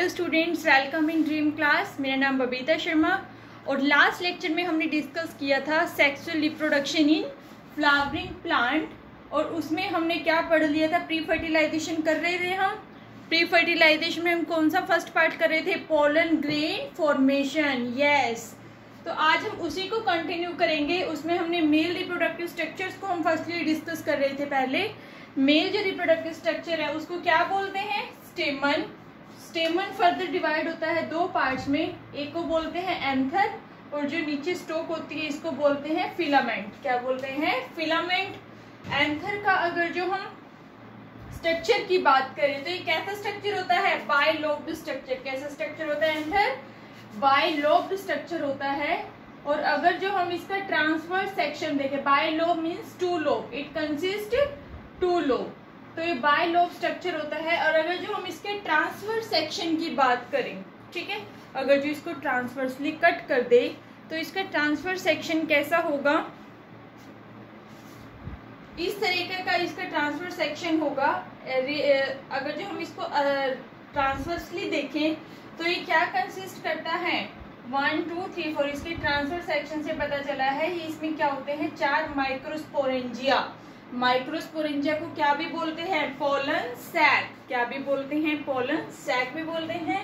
Students, welcome in dream class. मेरा नाम बबीता शर्मा और लास्ट लेक्चर में हमने डिस्कस किया था sexual reproduction in flowering plant और उसमें हमने क्या पढ़ लिया था, प्री फर्टिलाइजेशन कर रहे थे हम। प्री फर्टिलाइजेशन में हम कौन सा फर्स्ट पार्ट कर रहे थे, पोलन ग्रेन फॉर्मेशन। यस, तो आज हम उसी को कंटिन्यू करेंगे। उसमें हमने मेल रिप्रोडक्टिव स्ट्रक्चर्स को हम फर्स्टली डिस्कस कर रहे थे। पहले मेल जो रिप्रोडक्टिव स्ट्रक्चर है उसको क्या बोलते हैं, स्टेमन। स्टेमन फर्दर डिवाइड होता है दो पार्ट्स में, एक को बोलते हैं एंथर और जो नीचे स्टोक होती है इसको बोलते हैं फिलामेंट। क्या बोलते हैं, फिलामेंट। एंथर का अगर जो हम स्ट्रक्चर की बात करें तो ये कैसा स्ट्रक्चर होता है, बाइलोब्ड स्ट्रक्चर। कैसा स्ट्रक्चर होता है एंथर, बाइलोब्ड स्ट्रक्चर होता है। और अगर जो हम इसका ट्रांसवर्स सेक्शन देखें, bilobe means two lobe, it consist two lobe, तो ये बाइलोब स्ट्रक्चर होता है। और अगर जो हम इसके ट्रांसवर्स सेक्शन की बात करें, ठीक है, अगर जो इसको ट्रांसवर्सली कट कर दे तो इसका ट्रांसवर्स सेक्शन कैसा होगा, इस तरीके का इसका ट्रांसवर्स सेक्शन होगा। अगर जो हम इसको ट्रांसवर्सली देखें तो ये क्या कंसिस्ट करता है, 1 2 3 4। इसके ट्रांसवर्स सेक्शन से पता चला है ये इसमें क्या होते हैं, 4 माइक्रोस्पोरेंजिया। माइक्रोस्पोरेंजिया को क्या भी बोलते हैं, पोलन सैक। क्या भी बोलते हैं, पोलन सैक भी बोलते हैं।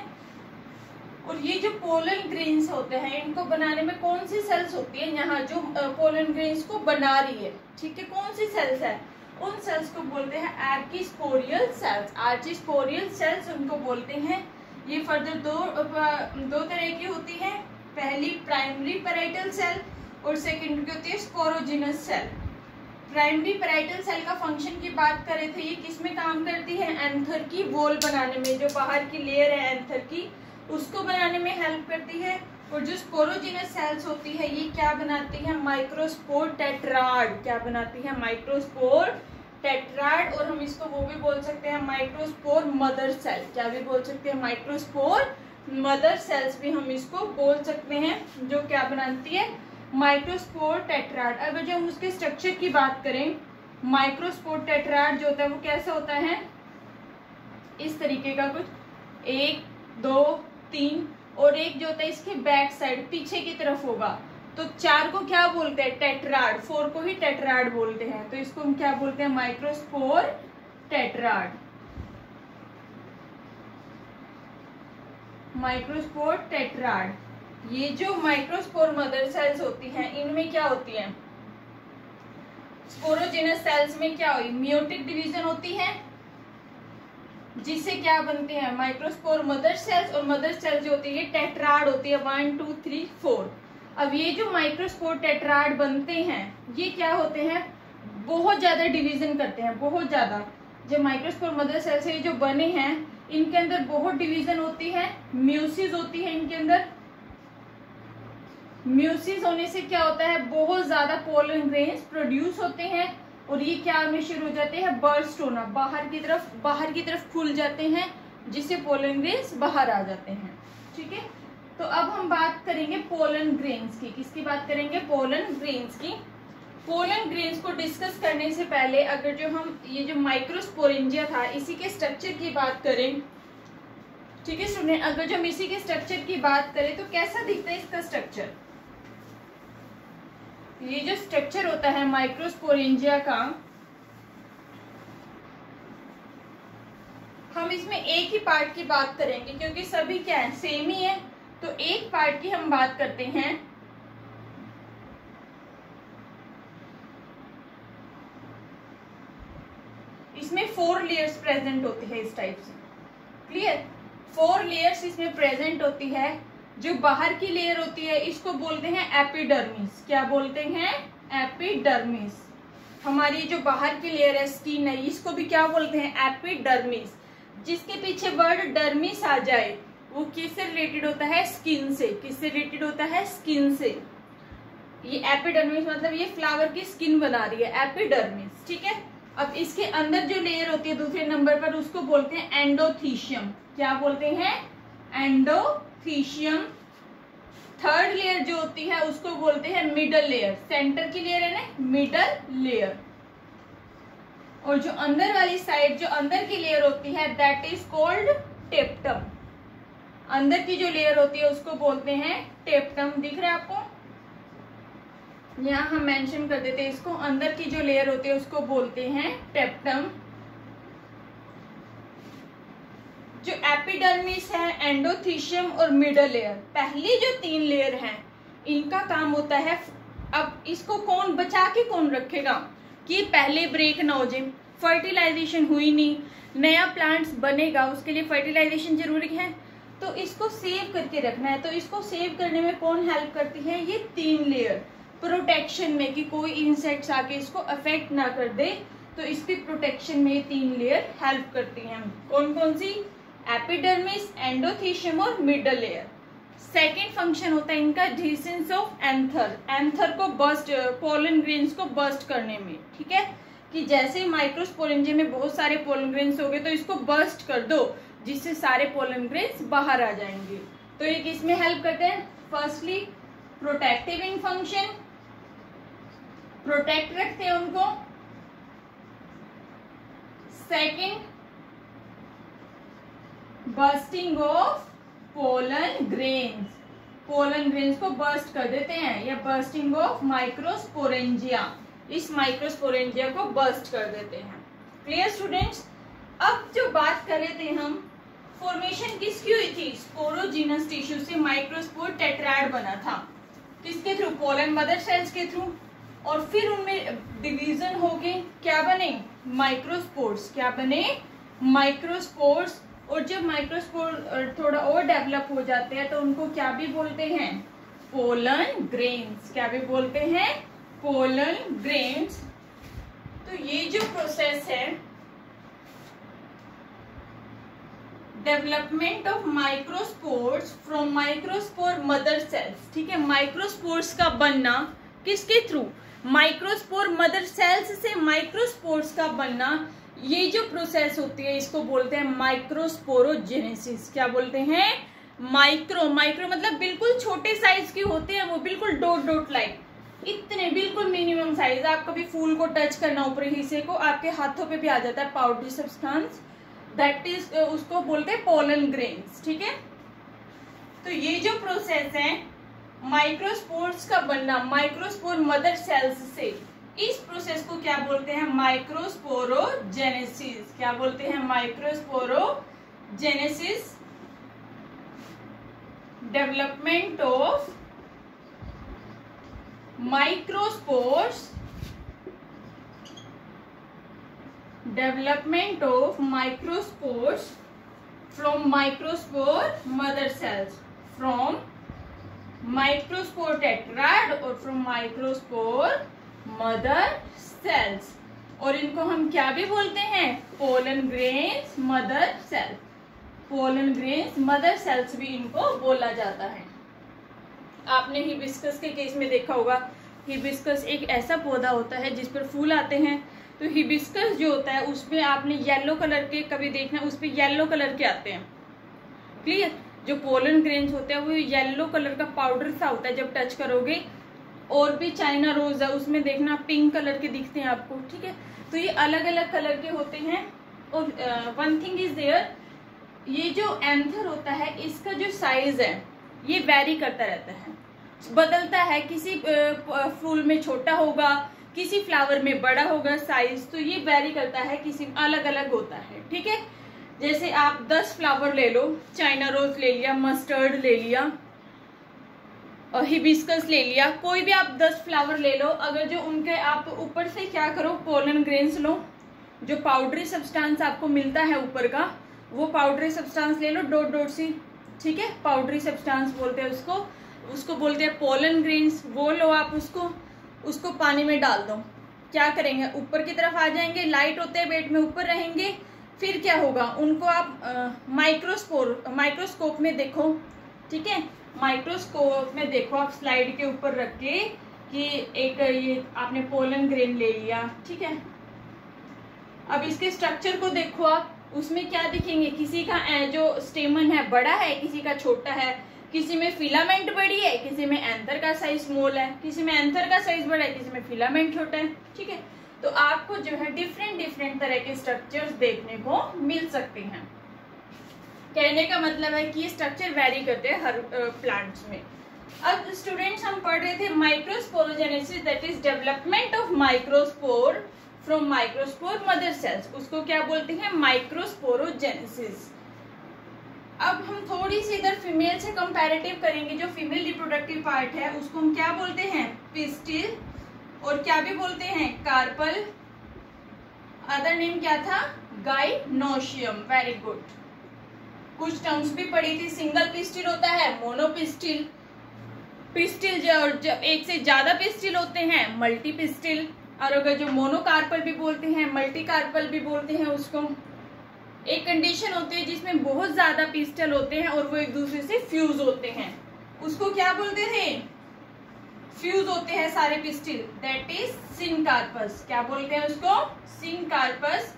और ये जो पोलन ग्रेन्स होते हैं इनको बनाने में कौन सी सेल्स होती है, यहाँ जो पोलन ग्रेन्स को बना रही है, ठीक है, कौन सी सेल्स है, उन सेल्स को बोलते हैं आर्किस्पोरियल सेल्स। आर्किस्पोरियल सेल्स उनको बोलते हैं। ये फर्दर दो तरह की होती है, पहली प्राइमरी पैराइटल सेल और सेकेंडरी होती है sporogenous cell. Primary parietal cell का फंक्शन की बात करें तो ये किस में काम करती है, एंथर की वॉल बनाने में, जो बाहर की लेयर है एंथर की उसको बनाने में हेल्प करती है। और जो स्पोरोजिनस सेल्स होती है ये क्या बनाती है, माइक्रोस्पोर टेट्राड। क्या बनाती है, माइक्रोस्पोर टेट्राड। और हम इसको वो भी बोल सकते हैं माइक्रोस्पोर मदर सेल। क्या भी बोल सकते हैं, माइक्रोस्पोर मदर सेल्स भी हम इसको बोल सकते हैं, जो क्या बनाती है, माइक्रोस्पोर टेट्राड। अगर जो हम उसके स्ट्रक्चर की बात करें, माइक्रोस्पोर टेट्राड जो होता है वो कैसा होता है, इस तरीके का कुछ, 1 2 3 और एक जो होता है इसके बैक साइड पीछे की तरफ होगा। तो 4 को क्या बोलते हैं, टेट्राड। 4 को ही टेट्राड बोलते हैं, तो इसको हम क्या बोलते हैं, माइक्रोस्पोर टेट्राड। Microspore tetrad. ये जो माइक्रोस्पोर मदर सेल्स होती हैं इनमें क्या होती है, स्पोरोजिनस सेल्स में क्या हुई, मियोटिक डिवीजन होती है, जिससे क्या बनते हैं, माइक्रोस्पोर मदर सेल्स। और मदर सेल्स जो होती है टेट्राड होती है, 1 2 3 4। अब ये जो माइक्रोस्पोर टेट्राड बनते हैं ये क्या होते हैं, बहुत ज्यादा डिवीजन करते हैं, बहुत ज्यादा। जो माइक्रोस्पोर मदर सेल्स है जो बने हैं इनके अंदर बहुत डिवीजन होती है, म्यूसिस होती है इनके अंदर। म्यूसिस होने से क्या होता है, बहुत ज्यादा पोलन ग्रेन्स प्रोड्यूस होते हैं और ये क्या होने शुरू हो जाते हैं, बर्स्ट होना, बाहर की तरफ खुल जाते हैं, जिससे पोलन ग्रेन्स बाहर आ जाते हैं। ठीक है, तो अब हम बात करेंगे पोलन ग्रेन्स की। किसकी बात करेंगे, पोलन ग्रेन्स की। पोलन ग्रेन्स को डिस्कस करने से पहले अगर जो हम ये जो माइक्रोस्पोरेंजिया था इसी के स्ट्रक्चर की बात करें, ठीक है स्टूडेंट, अगर जो हम इसी के स्ट्रक्चर की बात करें तो कैसा दिखता है इसका स्ट्रक्चर। ये जो स्ट्रक्चर होता है माइक्रोस्पोरेंजिया का, हम इसमें एक ही पार्ट की बात करेंगे क्योंकि सभी क्या है, सेम ही है, तो एक पार्ट की हम बात करते हैं। इसमें 4 लेयर्स प्रेजेंट होती है इस टाइप से, क्लियर। 4 लेयर्स इसमें प्रेजेंट होती है। जो बाहर की लेयर होती है इसको बोलते हैं एपिडर्मिस। क्या बोलते हैं, एपिडर्मिस। हमारी जो बाहर की लेयर है, स्किन है, इसको भी क्या बोलते हैं, एपिडर्मिस। जिसके पीछे वर्ड डर्मिस आ जाए वो किससे रिलेटेड होता है, स्किन से। किससे रिलेटेड होता है, स्किन से। ये एपिडर्मिस मतलब ये फ्लावर की स्किन बना रही है, एपिडर्मिस, ठीक है। अब इसके अंदर जो लेयर होती है दूसरे नंबर पर उसको बोलते हैं एंडोथीशियम। क्या बोलते हैं, एंडोथीशियम। थर्ड लेयर जो होती है उसको बोलते हैं मिडल लेयर। सेंटर की लेयर है ना, मिडल लेयर। और जो अंदर वाली साइड, जो अंदर की लेयर होती है दैट इज कॉल्ड टेप्टम। अंदर की जो लेयर होती है उसको बोलते हैं टेप्टम। दिख रहा है आपको, यहाँ हम मेंशन कर देते हैं इसको। अंदर की जो लेयर होती है उसको बोलते हैं टेप्टम। जो एपिडर्मिस है, एंडोथीशियम और मिडल लेयर, पहली जो 3 लेयर हैं इनका काम होता है, अब इसको कौन बचा के कौन रखेगा कि पहले ब्रेक ना हो जाए। फर्टिलाइजेशन हुई नहीं, नया प्लांट्स बनेगा, उसके लिए फर्टिलाइजेशन जरूरी है, तो इसको सेव करके रखना है। तो इसको सेव करने में कौन हेल्प करती है, ये 3 लेयर प्रोटेक्शन में, कि कोई इंसेक्ट्स आके इसको अफेक्ट ना कर दे, तो इसकी प्रोटेक्शन में ये 3 लेयर हेल्प करती हैं। कौन कौन सी, एपिडर्मिस, एंडोथीशियम और मिडल लेयर। सेकेंड फंक्शन होता है इनका डिसेंस ऑफ एंथर, एंथर को बस्ट, पोलन ग्रेन्स को बस्ट करने में, ठीक है, कि जैसे माइक्रोस्पोरेंजियम में बहुत सारे पोलन ग्रेन्स हो गए तो इसको बस्ट कर दो जिससे सारे पोलन ग्रेन्स बाहर आ जाएंगे। तो ये किसमें हेल्प करते हैं, firstly protective in function, protect रखते हैं उनको। Second, bursting of pollen grains, pollen grains को बस्ट कर देते हैं, या बस्टिंग ऑफ माइक्रोस्पोरेंजिया, इस माइक्रोस्पोरेंजिया को बस्ट कर देते हैं। Clear students. अब जो बात कर रहे थे हम, फॉर्मेशन किसकी हुई थी, स्पोरोजिनस टिश्यू से माइक्रोस्पोर टेट्राड बना था, किसके थ्रू, पोलन मदर सेल्स के थ्रू, और फिर उनमें डिवीजन होके क्या बने, माइक्रोस्पोर्स। क्या बने, माइक्रोस्पोर्स। और जब माइक्रोस्पोर थोड़ा और डेवलप हो जाते हैं तो उनको क्या भी बोलते हैं, पोलन ग्रेन्स। क्या भी बोलते हैं, पोलन ग्रेन्स। तो ये जो प्रोसेस है, development of microspores from microspore mother cells, ठीक है, माइक्रोस्पोर्स का बनना किसके थ्रू, माइक्रोस्पोर मदर सेल्स से माइक्रोस्पोर्स का बनना, ये जो प्रोसेस होती है इसको बोलते हैं माइक्रोस्पोरोजेनेसिस। क्या बोलते हैं, माइक्रो, माइक्रो मतलब बिल्कुल छोटे साइज के होते हैं वो, बिल्कुल डॉट डॉट लाइक, इतने बिल्कुल मिनिमम साइज। आप कभी फूल को टच करना ऊपरी हिस्से को, आपके हाथों पे भी आ जाता है पाउडरी सब्सटेंस, दैट इज, उसको बोलते हैं पोलन ग्रेन्स, ठीक है। तो ये जो प्रोसेस है माइक्रोस्पोर्स का बनना माइक्रोस्पोर मदर सेल्स से, इस प्रोसेस को क्या बोलते हैं, माइक्रोस्पोरोजेनेसिस। क्या बोलते हैं, microsporogenesis. Development of microspores, development of microspores from microspore mother cells, from microspore tetrad और फ्रॉम माइक्रोस्पोर मदर सेल्स। और इनको हम क्या भी बोलते हैं, pollen grains mother cells, pollen grains mother cells भी इनको बोला जाता है। आपने हिबिस्कस के केस में देखा होगा, हिबिस्कस एक ऐसा पौधा होता है जिस पर फूल आते हैं, तो हिबिस्कस जो होता है उसमें आपने येलो कलर के कभी देखना, उस पर येलो कलर के आते हैं, क्लियर। जो पोलन ग्रेन्स होते हैं वो येलो कलर का पाउडर सा होता है जब टच करोगे। और भी चाइना रोज है, उसमें देखना पिंक कलर के दिखते हैं आपको, ठीक है। तो ये अलग अलग कलर के होते हैं। और वन थिंग इज देयर, ये जो एंथर होता है इसका जो साइज है ये वेरी करता रहता है, बदलता है, किसी फूल में छोटा होगा, किसी फ्लावर में बड़ा होगा साइज, तो ये वेरी करता है, किसी अलग अलग होता है, ठीक है। जैसे आप 10 फ्लावर ले लो, चाइना रोज ले लिया, मस्टर्ड ले लिया, और हिबिस्कस ले लिया, कोई भी आप 10 फ्लावर ले लो, अगर जो उनके आप ऊपर से क्या करो, पोलन ग्रेन्स लो, जो पाउडरी सब्सटेंस आपको मिलता है ऊपर का, वो पाउडरी सब्सटेंस ले लो डॉट डॉट सी, ठीक है, पाउडरी सब्सटेंस बोलते हैं उसको, उसको बोलते हैं पोलन ग्रेन्स। वो लो आप, उसको पानी में डाल दो, क्या करेंगे, ऊपर की तरफ आ जाएंगे, लाइट होते हैं वेट में ऊपर रहेंगे, फिर क्या होगा, उनको आप माइक्रोस्कोप में देखो, ठीक है, माइक्रोस्कोप में देखो आप स्लाइड के ऊपर रख के कि एक ये आपने पोलन ग्रेन ले लिया, ठीक है। अब इसके स्ट्रक्चर को देखो आप, उसमें क्या दिखेंगे, किसी का जो स्टेमन है बड़ा है, किसी का छोटा है, किसी में फिलामेंट बड़ी है, किसी में एंथर का साइज स्मॉल है, किसी में एंथर का साइज बड़ा है, किसी में फिलामेंट छोटा है, ठीक है। तो आपको जो है डिफरेंट डिफरेंट तरह के स्ट्रक्चर्स देखने को मिल सकते हैं। कहने का मतलब है कि ये स्ट्रक्चर वेरी करते हैं हर प्लांट्स में। अब स्टूडेंट्स हम पढ़ रहे थे microsporogenesis, that is development of microspore from microspore mother cells, उसको क्या बोलते हैं, माइक्रोस्पोरोजेनेसिस। अब हम थोड़ी सी इधर फीमेल से कंपैरेटिव करेंगे। जो फीमेल रिप्रोडक्टिव पार्ट है उसको हम क्या बोलते हैं, पिस्टिल, और क्या भी बोलते हैं, कार्पल। अदर नेम क्या था, गाइनोशियम। Very good. कुछ टर्म्स भी पढ़ी थी, सिंगल पिस्टिल होता है, मोनोपिस्टिल, पिस्टिल जब एक से ज्यादा पिस्टिल होते हैं, मल्टी पिस्टिल, और अगर जो मोनोकार्पल भी बोलते हैं, मल्टी कार्पल भी बोलते हैं उसको। एक कंडीशन होती है जिसमें बहुत ज्यादा पिस्टल होते हैं और वो एक दूसरे से फ्यूज होते हैं, उसको क्या बोलते थे, फ्यूज होते हैं सारे पिस्टिल, दैट इज सिनकार्पस। क्या बोलते हैं उसको, सिनकार्पस।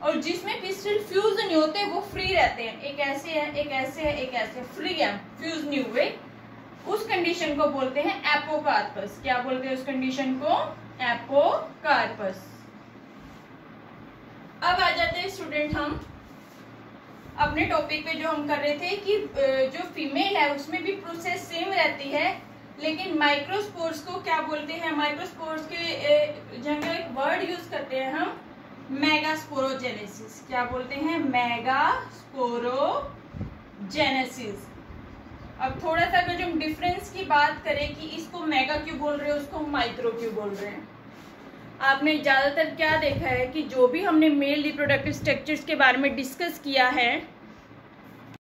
और जिसमें पिस्टिल फ्यूज नहीं होते वो फ्री रहते हैं, एक ऐसे है, एक ऐसे है, एक ऐसे, फ्री है, फ्यूज नहीं हुए, उस कंडीशन को बोलते हैं एपोकार्पस। क्या बोलते हैं उस कंडीशन को, एपोकार्पस। अब आ जाते हैं स्टूडेंट हम अपने टॉपिक पे, जो हम कर रहे थे कि जो फीमेल है उसमें भी प्रोसेस सेम रहती है, लेकिन माइक्रोस्पोर्स को क्या बोलते हैं, माइक्रोस्पोर्स के जगह एक वर्ड यूज करते हैं हम, मेगास्पोरोजेनेसिस। क्या बोलते हैं, मेगास्पोरोजेनेसिस। अब थोड़ा सा अगर जो हम डिफरेंस की बात करें कि इसको मेगा क्यों बोल रहे हैं, उसको माइक्रो क्यों बोल रहे हैं। आपने ज्यादातर क्या देखा है कि जो भी हमने मेल रिप्रोडक्टिव स्ट्रक्चर्स के बारे में डिस्कस किया है